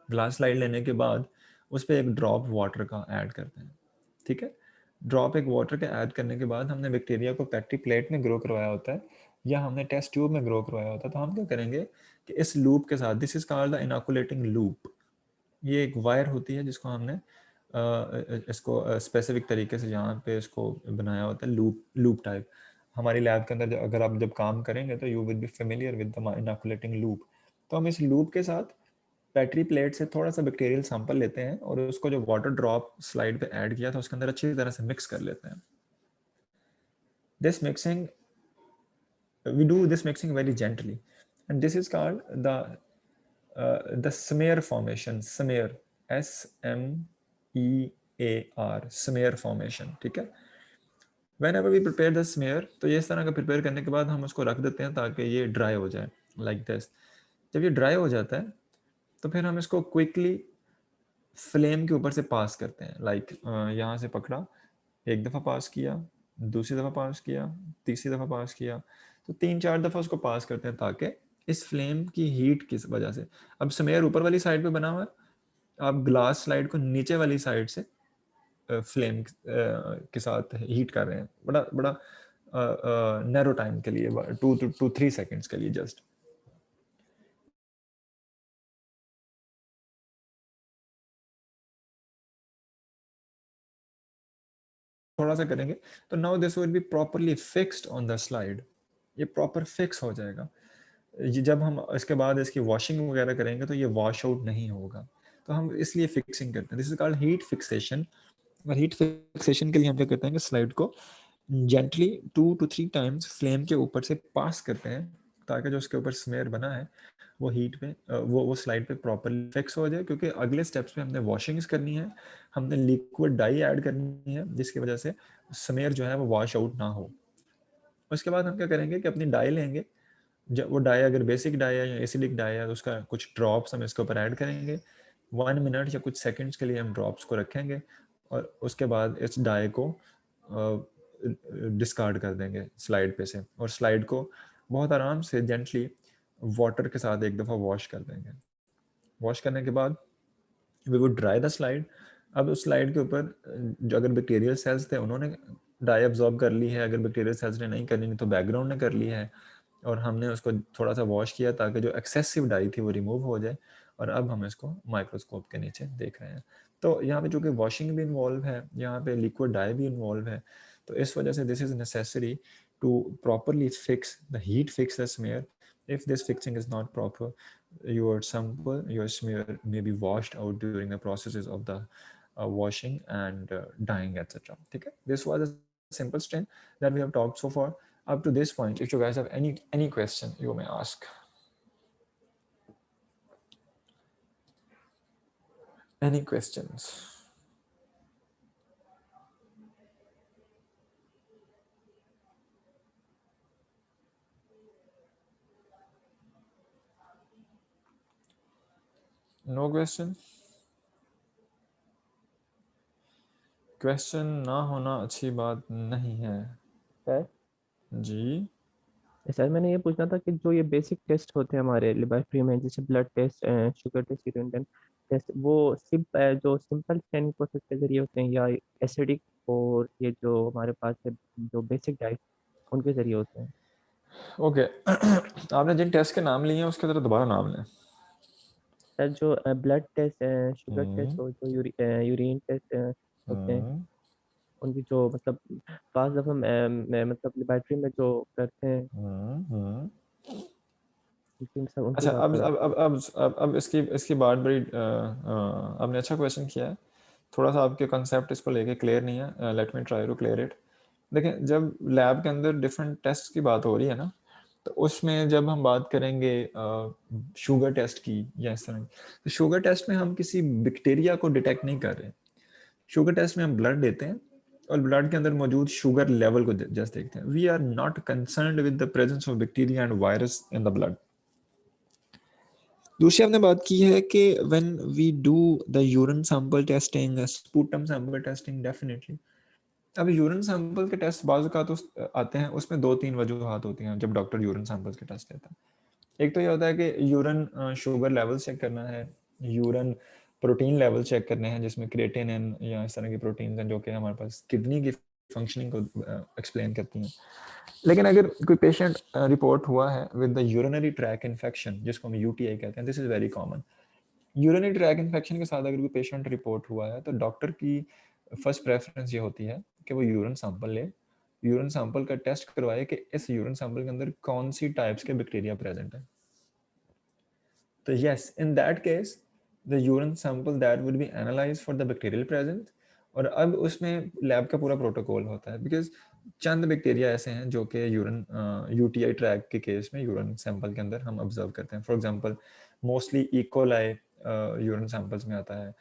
ग्लास स्लाइड लेने के बाद उस पर एक ड्रॉप वाटर का ऐड करते हैं. ठीक है, ड्रॉप एक वाटर के ऐड करने के बाद हमने बैक्टीरिया को पेट्री प्लेट में ग्रो करवाया होता है या हमने टेस्ट ट्यूब में ग्रो करवाया होता है. तो हम क्या करेंगे कि इस लूप के साथ, this is called the inoculating loop. ये एक वायर होती है जिसको हमने इसको स्पेसिफिक तरीके से यहाँ पे इसको बनाया होता है लूप टाइप. हमारी लैब के अंदर अगर आप जब काम करेंगे तो you will be familiar with the inoculating loop. तो हम इस लूप के साथ पेट्री प्लेट से थोड़ा सा बैक्टीरियल सैंपल लेते हैं और उसको जो वाटर ड्रॉप स्लाइड पे ऐड किया था उसके अंदर अच्छी तरह से मिक्स कर लेते हैं. This mixing we do this mixing very gently and this is called the smear formation. Smear, SMEAR, smear formation. ठीक है, whenever we prepare the smear, तो ये इस तरह का प्रिपेयर करने के बाद हम उसको रख देते हैं ताकि ये ड्राई हो जाए like this. जब ये ड्राई हो जाता है तो फिर हम इसको क्विकली फ्लेम के ऊपर से पास करते हैं. लाइक यहाँ से पकड़ा, एक दफ़ा पास किया, दूसरी दफ़ा पास किया, तीसरी दफ़ा पास किया, तो 3-4 दफ़ा उसको पास करते हैं ताकि इस फ्लेम की हीट की वजह से. अब स्मेयर ऊपर वाली साइड पे बना हुआ है, आप ग्लास स्लाइड को नीचे वाली साइड से फ्लेम के साथ हीट कर रहे हैं बड़ा बड़ा नैरो टाइम के लिए, 2 to 3 सेकेंड्स के लिए जस्ट. थोड़ा सा करेंगे तो now this will be properly fixed on the slide. ये प्रॉपर फिक्स हो जाएगा. ये जब हम इसके बाद इसकी वॉशिंग वगैरह करेंगे तो ये वॉश आउट नहीं होगा, तो हम इसलिए फिक्सिंग करते हैं. This is called heat fixation. और हीट फिक्सेशन के लिए हम क्या करते हैं कि स्लाइड को जेंटली 2 to 3 टाइम्स फ्लेम के ऊपर से पास करते हैं ताकि जो उसके ऊपर स्मेयर बना है वो हीट पे वो स्लाइड पे प्रॉपरली फिक्स हो जाए. क्योंकि अगले स्टेप्स में हमने वॉशिंग्स करनी है, हमने लिक्विड डाई ऐड करनी है जिसकी वजह से स्मेयर जो है वो वॉश आउट ना हो. उसके बाद हम क्या करेंगे कि अपनी डाई लेंगे. जब वो डाई अगर बेसिक डाई है या एसिडिक डाई है तो उसका कुछ ड्रॉप्स हम इसके ऊपर ऐड करेंगे. 1 मिनट या कुछ सेकंड्स के लिए हम ड्रॉप्स को रखेंगे और उसके बाद इस डाई को डिस्कार्ड कर देंगे स्लाइड पे से और स्लाइड को बहुत आराम से जेंटली वाटर के साथ एक दफ़ा वॉश कर देंगे. वॉश करने के बाद we would dry the slide. अब उस स्लाइड के ऊपर जो अगर बैक्टीरियल सेल्स थे उन्होंने डाई अब्जॉर्ब कर ली है, अगर बैक्टीरियल सेल्स ने नहीं करनी तो बैकग्राउंड ने कर ली है और हमने उसको थोड़ा सा वॉश किया ताकि जो एक्सेसिव डाई थी वो रिमूव हो जाए. और अब हम इसको माइक्रोस्कोप के नीचे देख रहे हैं. तो यहाँ पे जो कि वॉशिंग भी इन्वॉल्व है, यहाँ पे लिक्विड डाई भी इन्वॉल्व है, तो इस वजह से this is necessary to properly fix the heat fix the smear. If this fixing is not proper, your sample, your smear may be washed out during the processes of the washing and dyeing, etc. Okay, this was a simple stain that we have talked so far up to this point. If you guys have any question, you may ask. Any questions? No question? Question ना होना अच्छी बात नहीं है. Sir जी sir मैंने ये पूछना था कि जो ये बेसिक टेस्ट होते हैं हमारे लेबोरेटरी में, जैसे blood test, sugar test, urine test, वो जो सिंपल स्कैनिंग प्रोसेस के जरिए होते हैं या एसिडिक और ये जो हमारे पास है जो बेसिक डाइट उनके जरिए होते हैं? ओके आपने जिन टेस्ट के नाम लिए हैं उसके जरा दोबारा नाम लें. सर जो ब्लड टेस्ट, शुगर टेस्ट और जो यूरिन टेस्ट होते हैं, उनकी जो मतलब 5 दफ़ा मतलब लेबोरेटरी में जो करते हैं, सब उनकी अच्छा, बात कर रहा हूँ। अब इसकी इसकी बात बड़ी आपने अच्छा क्वेश्चन किया है। थोड़ा सा आपके कंसेप्ट इसको लेके क्लियर नहीं है। Let me try to clear it. देखें, जब लैब के अंदर डिफरेंट टेस्ट की बात हो रही है ना, तो उसमें जब हम बात करेंगे शुगर टेस्ट की या इस तरह की, तो शुगर टेस्ट में हम किसी बैक्टीरिया को डिटेक्ट नहीं कर रहे। शुगर टेस्ट में हम ब्लड देते हैं और ब्लड के अंदर मौजूद शुगर लेवल को जस्ट देखते हैं। We are not concerned with the presence of bacteria and virus in the blood. दूसरी हमने बात की है कि when we do the urine sample testing, sputum sample testing, definitely अब यूरिन सैंपल के टेस्ट बाजू का तो आते हैं, उसमें 2-3 वजूहात होती हैं जब डॉक्टर यूरिन सैंपल के टेस्ट लेता है। एक तो ये होता है कि यूरिन शुगर लेवल चेक करना है, यूरिन प्रोटीन लेवल चेक करने हैं जिसमें क्रिएटिनिन या इस तरह की प्रोटीन्स हैं जो कि हमारे पास किडनी की फंक्शनिंग को एक्सप्लेन करती हैं। लेकिन अगर कोई पेशेंट रिपोर्ट हुआ है with the urinary track infection, जिसको हम यूटीआई कहते हैं, this is very common. Urinary track infection के साथ अगर कोई पेशेंट रिपोर्ट हुआ है तो डॉक्टर की फर्स्ट प्रेफरेंस ये होती है कि वो यूरिन सैंपल ले, यूरिन सैंपल का टेस्ट करवाए कि इस यूरिन सैंपल के अंदर कौन सी टाइप्स के बैक्टीरिया प्रेजेंट है। तो yes, in that case the urine sample that would B analysed for the bacterial presence. और अब उसमें लैब का पूरा प्रोटोकॉल होता है, बिकॉज चंद बैक्टीरिया ऐसे हैं जो कि यूरिन यूटीआई ट्रैक के केस में यूरिन सैंपल के अंदर हम ऑब्जर्व करते हैं। For example mostly E coli urine samples में आता है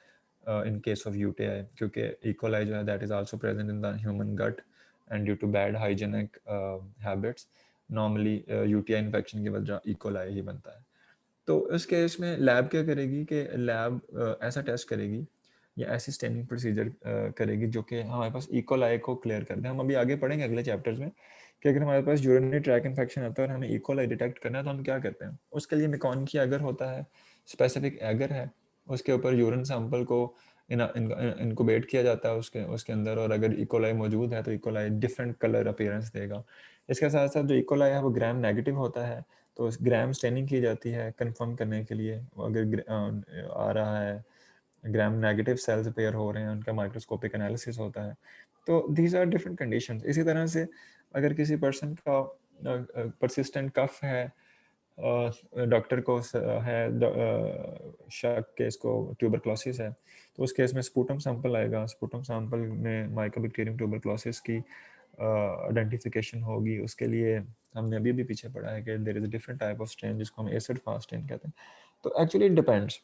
in case of UTI, क्योंकि E. coli जो है that is also present in the human gut and due to bad hygienic habits normally UTI infection की वजह E. coli ही बनता है। तो इस केस में लैब क्या करेगी कि लैब ऐसा टेस्ट करेगी या ऐसी स्टेनिंग प्रोसीजर करेगी जो कि हमारे पास E. coli को क्लियर कर दे। हम अभी आगे पढ़ेंगे अगले चैप्टर्स में कि अगर हमारे पास यूरिनरी ट्रैक इन्फेक्शन आता है और हमें E. coli डिटेक्ट करना है तो हम क्या करते हैं। उसके लिए मेकॉन की एगर होता है, स्पेसिफिक एगर है, उसके ऊपर यूरिन सैंपल को इनक्यूबेट किया जाता है उसके उसके अंदर, और अगर E. coli मौजूद है तो E. coli different colour appearance देगा। इसके साथ साथ जो E. coli है वो ग्राम नेगेटिव होता है, तो ग्राम स्टेनिंग की जाती है कंफर्म करने के लिए। अगर आ रहा है ग्राम नेगेटिव सेल्स पेयर हो रहे हैं, उनका माइक्रोस्कोपिक एनालिसिस होता है। तो दीज आर डिफरेंट कंडीशंस। इसी तरह से अगर किसी पर्सन का परसिस्टेंट कफ है, डॉक्टर को है शक के इसको ट्यूबरक्लोसिस है, तो उस केस में स्पूटम सैंपल आएगा। स्पूटम सैंपल में माइकोबैक्टीरियम ट्यूबरक्लोसिस की आइडेंटिफिकेशन होगी। उसके लिए हमने अभी भी पीछे पढ़ा है कि there is a different type of strain जिसको हम एसिड फास्ट स्ट्रेन कहते हैं। तो एक्चुअली इट डिपेंड्स,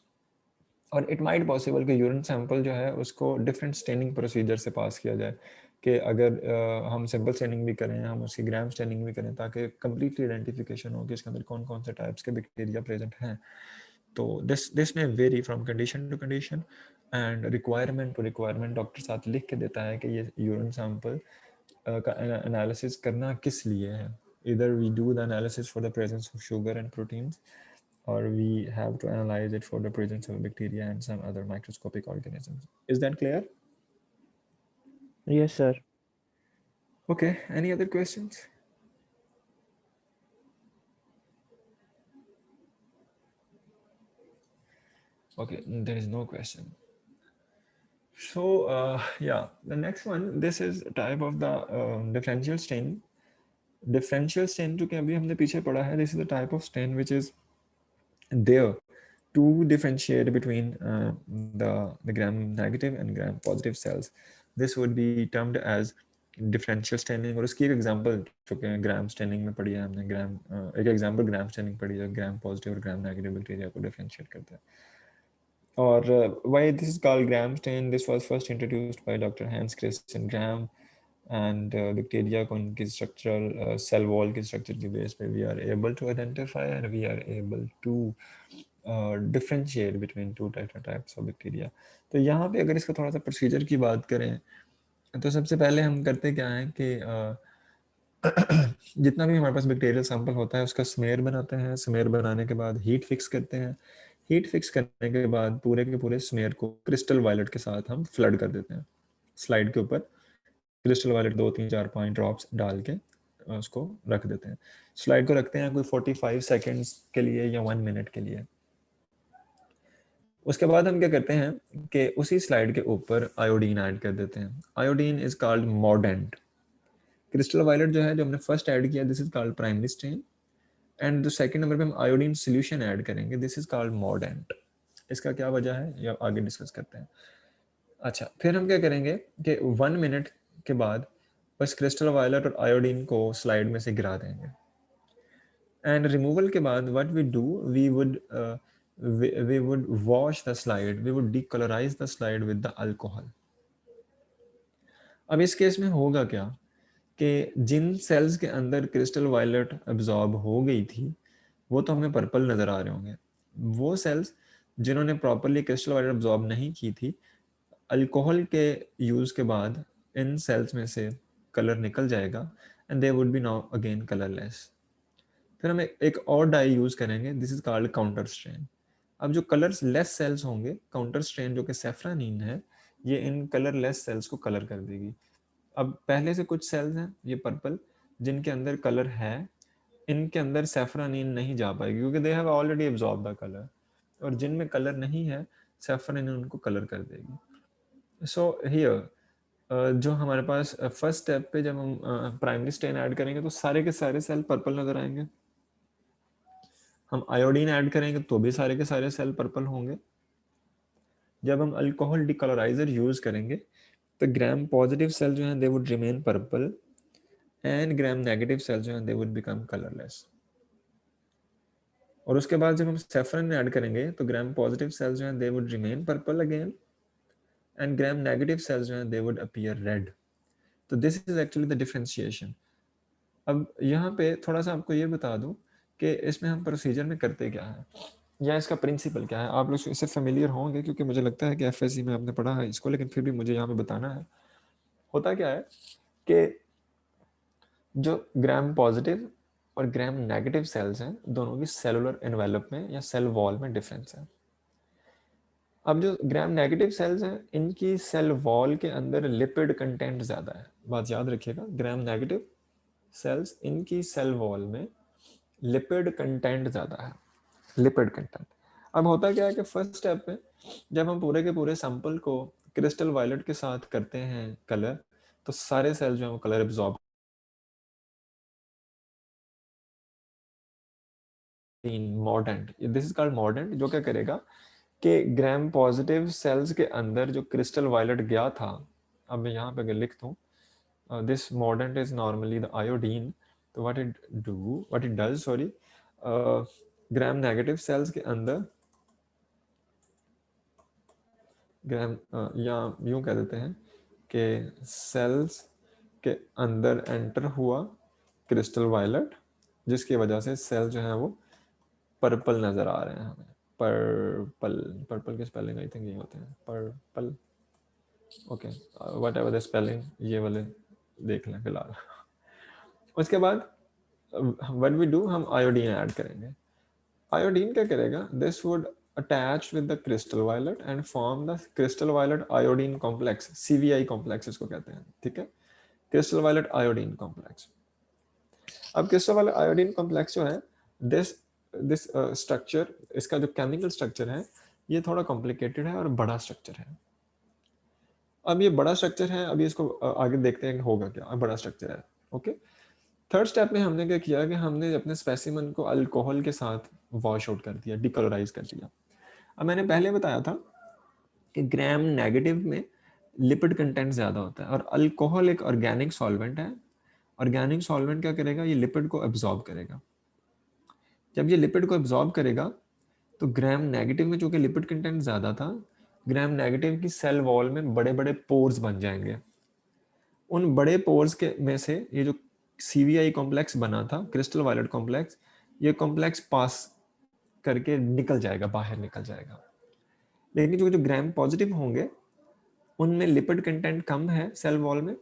और इट माइट पॉसिबल कि यूरिन सैंपल जो है उसको डिफरेंट स्टेनिंग प्रोसीजर से पास किया जाए, कि अगर हम सिंपल स्टेनिंग भी करें, हम उसकी ग्राम स्टेनिंग भी करें, ताकि कंप्लीटली आइडेंटिफिकेशन हो कि इसके अंदर कौन कौन से टाइप्स के बैक्टीरिया प्रेजेंट हैं। तो दिस में vary from condition to condition and requirement to requirement. Doctor साथ लिख के देता है कि ये यूरिन सैंपल का एनालिसिस करना किस लिए है। इधर we do the analysis for the presence of sugar and proteins, or we have to analyze it for the presence of bacteria and some other microscopic organisms. Is that clear? Yes sir. Okay, any other questions? Okay, there is no question. So yeah, the next one, this is type of the differential stain. Differential stain जो कि अभी हमने पीछे पढ़ा है, this is the type of stain which is there to differentiate between the gram negative and gram positive cells. This would be termed as differential staining. और उसकी एक एग्जांपल जो कि ग्राम स्टेनिंग में पढ़ी है हमने, एक एग्जांपल ग्राम स्टेनिंग पढ़ी है, ग्राम पॉजिटिव और ग्राम नेगेटिव बैक्टीरिया को डिफरेंशिएट करता है। और why this is called gram stain, this was first introduced by doctor Hans Christian Gram, and bacteria को उनकी स्ट्रक्चरल सेल वॉल की स्ट्रक्चर की बेस पे we are able to identify and we are able to differentiate between two types of bacteria. तो यहाँ पे अगर इसका थोड़ा सा प्रोसीजर की बात करें तो सबसे पहले हम करते क्या है कि जितना भी हमारे पास बैक्टीरियल सैंपल होता है उसका स्मेयर बनाते हैं। स्मेयर बनाने के बाद हीट फिक्स करते हैं। हीट फिक्स करने के बाद पूरे के पूरे स्मेयर को क्रिस्टल वायलेट के साथ हम फ्लड कर देते हैं। स्लाइड के ऊपर क्रिस्टल वायलेट 2, 3, 4, 5 ड्रॉप्स डाल के उसको रख देते हैं। स्लाइड को रखते हैं कोई 45 सेकेंड्स के लिए या 1 मिनट के लिए। उसके बाद हम क्या करते हैं कि उसी स्लाइड के ऊपर आयोडीन ऐड कर देते हैं. Iodine is called mordant. Crystal violet जो है, जो हमने फर्स्ट ऐड किया, this is called primary stain. And जो सेकंड नंबर पे हम आयोडीन सॉल्यूशन ऐड करेंगे, दिस इज कॉल्ड मॉर्डेंट. इसका क्या वजह है ये आगे डिस्कस करते हैं. अच्छा, फिर हम क्या करेंगे कि 1 मिनट के बाद बस क्रिस्टल वायलेट और आयोडीन को स्लाइड में से गिरा देंगे. एंड रिमूवल के बाद what we do, we would wash the slide, we would decolorize the slide with the alcohol. अब इस केस में होगा क्या कि जिन सेल्स के अंदर क्रिस्टल वायलेट एब्जॉर्ब हो गई थी वो तो हमें पर्पल नज़र आ रहे होंगे. वो सेल्स जिन्होंने प्रॉपरली क्रिस्टल वायलेट एब्जॉर्ब नहीं की थी, अल्कोहल के यूज़ के बाद इन सेल्स में से कलर निकल जाएगा and they would be now again colourless. फिर हम एक और डाई यूज़ करेंगे, this is called counter strain. अब जो कलर्स लेस सेल्स होंगे, काउंटर स्ट्रेन जो कि सेफ्रानीन है, ये इन कलरलेस सेल्स को कलर कर देगी. अब पहले से कुछ सेल्स हैं ये पर्पल जिनके अंदर कलर है, इनके अंदर सेफ्रानीन नहीं जा पाएगी क्योंकि they have already absorb the colour. और जिनमें कलर नहीं है, सेफ्रानीन उनको कलर कर देगी. सो हियर जो हमारे पास फर्स्ट स्टेप पे जब हम प्राइमरी स्टेन ऐड करेंगे तो सारे के सारे सेल पर्पल नजर आएंगे. हम आयोडीन ऐड करेंगे तो भी सारे के सारे सेल पर्पल होंगे. जब हम अल्कोहल डिकलराइजर यूज करेंगे तो ग्राम पॉजिटिव सेल जो हैं they would remain purple and gram negative cell जो हैं दे वुड बिकम कलरलेस. और उसके बाद जब हम सेफ्रन ऐड करेंगे तो ग्राम पॉजिटिव सेल्स जो हैं they would remain purple again and gram negative cells जो हैं दे वुड अपीयर रेड. तो this is actually the differentiation. अब यहाँ पे थोड़ा सा आपको ये बता दूं कि इसमें हम प्रोसीजर में करते क्या है या इसका प्रिंसिपल क्या है. आप लोग इससे फेमिलियर होंगे क्योंकि मुझे लगता है कि एफएससी में आपने पढ़ा है इसको, लेकिन फिर भी मुझे यहाँ पे बताना है. होता क्या है कि जो ग्राम पॉजिटिव और ग्राम नेगेटिव सेल्स हैं, दोनों की सेलुलर एनवेलप में या सेल वॉल में डिफरेंस है. अब जो ग्राम नेगेटिव सेल्स हैं, इनकी सेल वॉल के अंदर लिपिड कंटेंट ज़्यादा है. बात याद रखिएगा, ग्राम नेगेटिव सेल्स इनकी सेल वॉल में लिपिड कंटेंट ज़्यादा है, लिपिड कंटेंट. अब होता क्या है कि फर्स्ट स्टेप पे जब हम पूरे के पूरे सैंपल को क्रिस्टल वायलेट के साथ करते हैं कलर, तो सारे सेल जो है वो colour absorb mordant. This is called mordant. जो क्या करेगा कि ग्राम पॉजिटिव सेल्स के अंदर जो क्रिस्टल वायलेट गया था, अब मैं यहाँ पे अगर लिख दूँ this mordant is normally the iodine. तो what it does sorry, Gram negative cells के अंदर ग्राम या यूं कह देते हैं कि सेल्स के अंदर एंटर हुआ क्रिस्टल वायलेट, जिसकी वजह से सेल जो है वो पर्पल नज़र आ रहे हैं हमें. पर्पल, पर्पल के स्पेलिंग आई थिंक ये होते हैं purple. Okay, what ever the spelling, ये वाले देख लें फिलहाल. उसके बाद व्हाट वी डू, हम आयोडीन ऐड करेंगे. आयोडीन क्या करेगा, this would attach with the crystal violet and form the crystal violet iodine complex, CVI complex इसको कहते हैं. ठीक है, क्रिस्टल वायलेट आयोडीन कॉम्प्लेक्स. अब क्रिस्टल वायलेट आयोडीन कॉम्प्लेक्स जो है, दिस दिस स्ट्रक्चर, इसका जो केमिकल स्ट्रक्चर है ये थोड़ा कॉम्प्लिकेटेड है और बड़ा स्ट्रक्चर है. अब ये बड़ा स्ट्रक्चर है, अभी इसको आगे देखते हैं कि होगा क्या. अब बड़ा स्ट्रक्चर है. ओके, थर्ड स्टेप में हमने क्या किया कि हमने अपने स्पेसिमन को अल्कोहल के साथ वॉश आउट कर दिया, डिकलराइज कर दिया. अब मैंने पहले बताया था कि ग्राम नेगेटिव में लिपिड कंटेंट ज़्यादा होता है और अल्कोहल एक ऑर्गेनिक सॉल्वेंट है. ऑर्गेनिक सॉल्वेंट क्या करेगा, ये लिपिड को एब्जॉर्ब करेगा. जब ये लिपिड को एब्जॉर्ब करेगा तो ग्राम नेगेटिव में चूंकि लिपिड कंटेंट ज़्यादा था, ग्राम नेगेटिव की सेल वॉल में बड़े बड़े पोर्स बन जाएंगे. उन बड़े पोर्स के में से ये जो सीवीआई कॉम्प्लेक्स बना था, क्रिस्टल वायलेट कॉम्प्लेक्स, ये कॉम्प्लेक्स पास करके निकल जाएगा, बाहर निकल जाएगा. लेकिन जो ग्राम पॉजिटिव होंगे उनमें लिपिड कंटेंट कम है सेल वॉल में,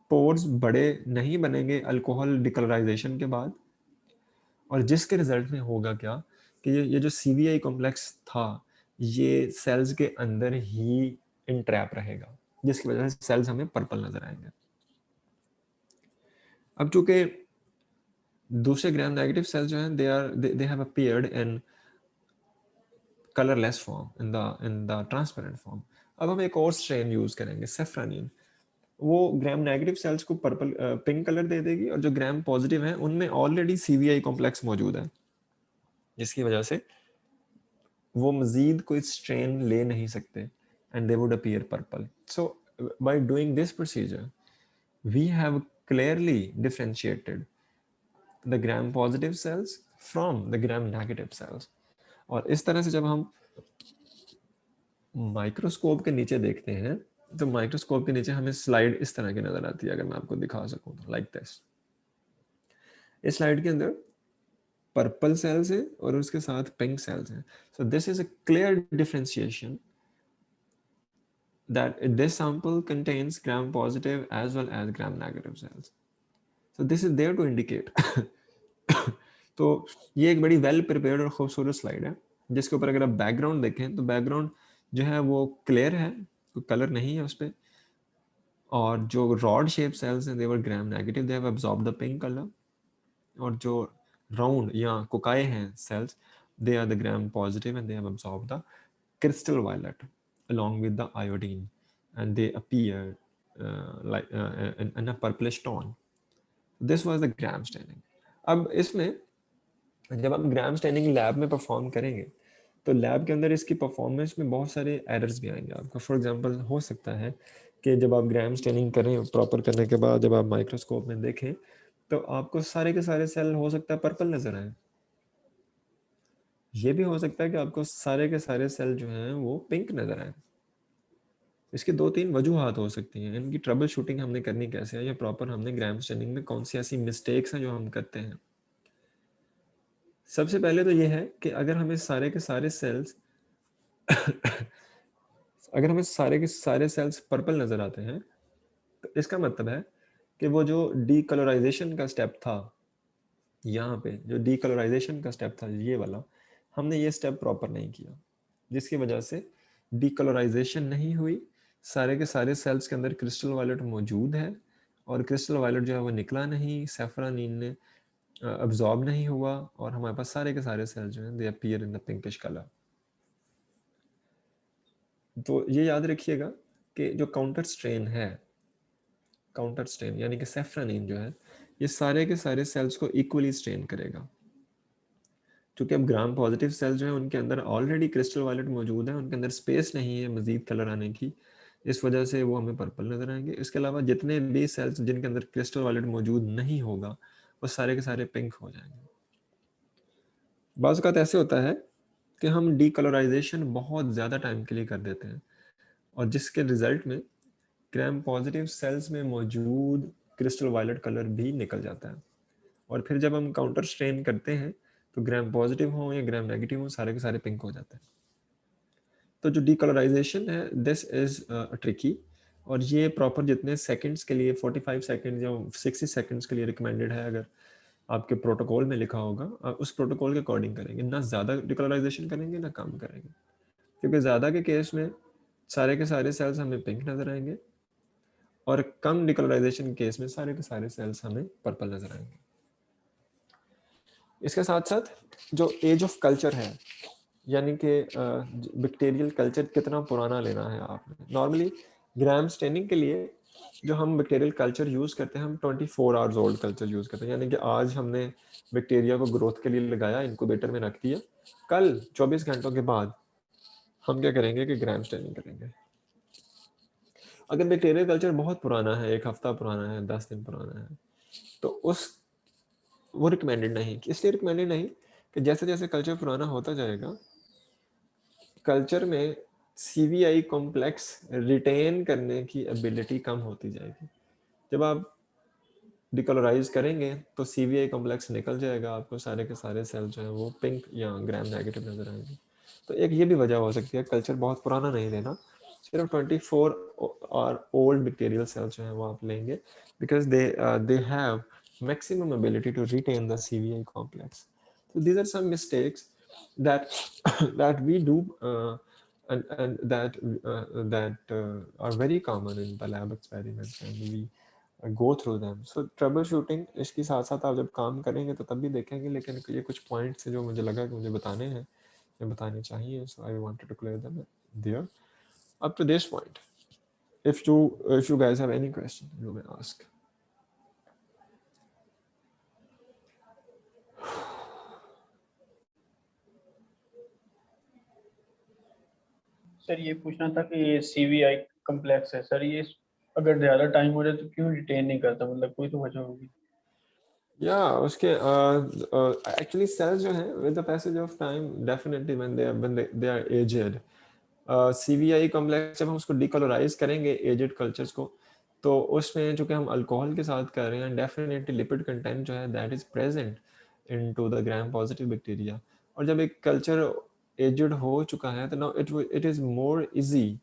पोर्स बड़े नहीं बनेंगे अल्कोहल डिकलराइजेशन के बाद. और जिसके रिजल्ट में होगा क्या कि ये जो सीवीआई कॉम्प्लेक्स था ये सेल्स के अंदर ही इंट्रैप रहेगा, जिसकी वजह से सेल्स हमें पर्पल नजर आएंगे. अब चूंकि दूसरे ग्राम नेगेटिव सेल्स जो हैं they have appeared in colourless form, in the transparent form. अब हम एक और स्ट्रेन यूज करेंगे, सेफ्रानिन। वो ग्राम नेगेटिव सेल्स को पर्पल पिंक कलर दे देगी, और जो ग्राम पॉजिटिव है उनमें ऑलरेडी CVI कॉम्प्लेक्स मौजूद है, जिसकी वजह से वो मजीद कोई स्ट्रेन ले नहीं सकते, and they would appear purple. So by doing this procedure we have clearly differentiated the gram positive cells from the gram negative cells. और इस तरह से जब हम माइक्रोस्कोप के नीचे देखते हैं तो माइक्रोस्कोप के नीचे हमें स्लाइड इस तरह की नजर आती है, अगर मैं आपको दिखा सकूं तो लाइक दिस। इस स्लाइड के अंदर पर्पल सेल्स है और उसके साथ पिंक सेल्स हैं। सो this is a clear differentiation that this sample contains gram positive as well as gram negative cells. So this is there to indicate तो ये एक बड़ी वेल प्रिपेयर्ड और खूबसूरत स्लाइड है, जिसके ऊपर अगर आप बैकग्राउंड देखें तो बैकग्राउंड जो है वो क्लियर है, कोई कलर नहीं है उस पर। और जो रॉड शेप सेल्स हैं, they were Gram negative, they have absorb the pink colour. और जो राउंड या कोकाए हैं cells, they are the gram positive and they have absorb the crystal violet along with the iodine, and they appear in a purplish tone. This was the gram staining. अब इसमें जब आप ग्राम staining lab में perform करेंगे तो lab के अंदर इसकी परफॉर्मेंस में बहुत सारे एरर्स भी आएंगे आपको। फॉर एग्जांपल हो सकता है कि जब आप ग्राम स्टैनिंग करें प्रॉपर करने के बाद जब आप माइक्रोस्कोप में देखें तो आपको सारे के सारे सेल हो सकता है पर्पल नजर आए। ये भी हो सकता है कि आपको सारे के सारे सेल जो हैं वो पिंक नजर आए। इसकी 2-3 वजूहात हो सकती हैं। इनकी ट्रबल शूटिंग हमने करनी कैसे है, या प्रॉपर हमने ग्राम स्टैनिंग में कौन सी ऐसी मिस्टेक्स हैं जो हम करते हैं। सबसे पहले तो ये है कि अगर हमें सारे के सारे सेल्स अगर हमें सारे के सारे सेल्स पर्पल नजर आते हैं तो इसका मतलब है कि वो जो डीकलराइजेशन का स्टेप था, यहाँ पे जो डीकलराइजेशन का स्टेप था ये वाला, हमने ये स्टेप प्रॉपर नहीं किया, जिसकी वजह से डीकलराइजेशन नहीं हुई। सारे के सारे सेल्स के अंदर क्रिस्टल वायलेट मौजूद है और क्रिस्टल वायलेट जो है वो निकला नहीं, सेफ्रानिन ने अब्जॉर्ब नहीं हुआ, और हमारे पास सारे के सारे सेल्स जो हैं they appear in the pinkish colour. तो ये याद रखिएगा कि जो काउंटर स्ट्रेन है, काउंटर स्ट्रेन यानी कि सेफ्रानिन जो है ये सारे के सारे सेल्स को इक्वली स्ट्रेन करेगा। क्योंकि अब ग्राम पॉजिटिव सेल्स जो है उनके अंदर ऑलरेडी क्रिस्टल वायलेट मौजूद है, उनके अंदर स्पेस नहीं है मजीद कलर आने की, इस वजह से वो हमें पर्पल नजर आएंगे। इसके अलावा जितने भी सेल्स जिनके अंदर क्रिस्टल वायलेट मौजूद नहीं होगा वो सारे के सारे पिंक हो जाएंगे। बाज़ औक़ात ऐसे होता है कि हम डीकलराइजेशन बहुत ज़्यादा टाइम के लिए कर देते हैं और जिसके रिजल्ट में ग्राम पॉजिटिव सेल्स में मौजूद क्रिस्टल वायलेट कलर भी निकल जाता है, और फिर जब हम काउंटर स्ट्रेन करते हैं तो ग्राम पॉजिटिव हो या ग्राम नेगेटिव हो सारे के सारे पिंक हो जाते हैं। तो जो डीकलराइजेशन है दिस इज ट्रिकी, और ये प्रॉपर जितने सेकंड्स के लिए 45 सेकंड्स या 60 सेकंड्स के लिए रिकमेंडेड है, अगर आपके प्रोटोकॉल में लिखा होगा आप उस प्रोटोकॉल के अकॉर्डिंग करेंगे, ना ज़्यादा डिकलराइजेशन करेंगे ना कम करेंगे, क्योंकि ज़्यादा के केस में सारे के सारे सेल्स हमें पिंक नज़र आएंगे और कम डिकलराइजेशन केस में सारे के सारे सेल्स हमें पर्पल नज़र आएंगे। इसके साथ साथ जो एज ऑफ कल्चर है, यानी कि बैक्टीरियल कल्चर कितना पुराना लेना है आपने। नॉर्मली ग्राम स्टेनिंग के लिए जो हम बैक्टीरियल कल्चर यूज़ करते हैं हम 24 आवर्स ओल्ड कल्चर यूज़ करते हैं, यानी कि आज हमने बैक्टीरिया को ग्रोथ के लिए लगाया, इनक्यूबेटर में रख दिया, कल 24 घंटों के बाद हम क्या करेंगे कि ग्राम स्टेनिंग करेंगे। अगर बैक्टीरियल कल्चर बहुत पुराना है, 1 हफ्ता पुराना है, 10 दिन पुराना है, तो वो रिकमेंडेड नहीं। इसलिए रिकमेंडेड नहीं कि जैसे जैसे कल्चर पुराना होता जाएगा कल्चर में CVI कॉम्प्लेक्स रिटेन करने की एबिलिटी कम होती जाएगी। जब आप डिकलराइज करेंगे तो CVI कॉम्प्लेक्स निकल जाएगा, आपको सारे के सारे सेल जो है वो पिंक या ग्राम नेगेटिव नजर आएंगे। तो एक ये भी वजह हो सकती है कल्चर बहुत पुराना नहीं लेना, सिर्फ 24 और ओल्ड बैक्टीरियल सेल्स जो है वो आप लेंगे, because they have maximum ability to retain the CVI complex. So these are some mistakes that that we do and that are very common in the lab experiments and we go through them. So trouble shooting इसके साथ साथ आप जब काम करेंगे तो तब भी देखेंगे, लेकिन ये कुछ पॉइंट्स जो मुझे लगा कि मुझे बताने हैं आपने बतानी चाहिए, so I wanted to clear them there up to this point. If you guys have any question, you may ask. Sir ये पूछना था कि ये CVI कम्प्लेक्स है सर, ये अगर ज़्यादा टाइम हो जाए तो क्यों रिटेन नहीं करता, मतलब कोई तो वजह होगी। या उसके एक्चुअली सेल्स जो हैं with the passage of time definitely when they are aged, CVI complex जब हम उसको डिकलराइज करेंगे एजेड कल्चर्स को, तो उसमें जो कि हम अल्कोहल के साथ कर रहे हैं, डेफिनेटली लिपिड कंटेंट जो है that is present into the gram positive bacteria. और जब एक कल्चर एजेड हो चुका है तो now it is more easy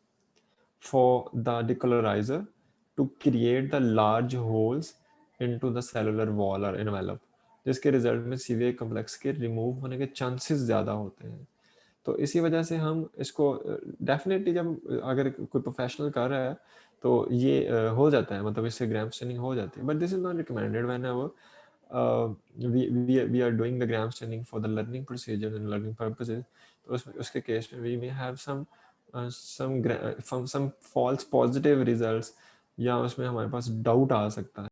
for the decolorizer to create the large holes into the cellular wall or envelope, जिसके रिजल्ट में CVI कॉम्प्लेक्स के रिमूव होने के चांसेस ज़्यादा होते हैं। तो इसी वजह से हम इसको डेफिनेटली जब अगर कोई प्रोफेशनल कर रहा है तो ये हो जाता है, मतलब इससे ग्राम स्टेनिंग हो जाती है, but this is not recommended when we are doing the gram staining for the learning procedure and learning purposes. तो उसके केस में we may have some false positive results, या उसमें हमारे पास डाउट आ सकता है।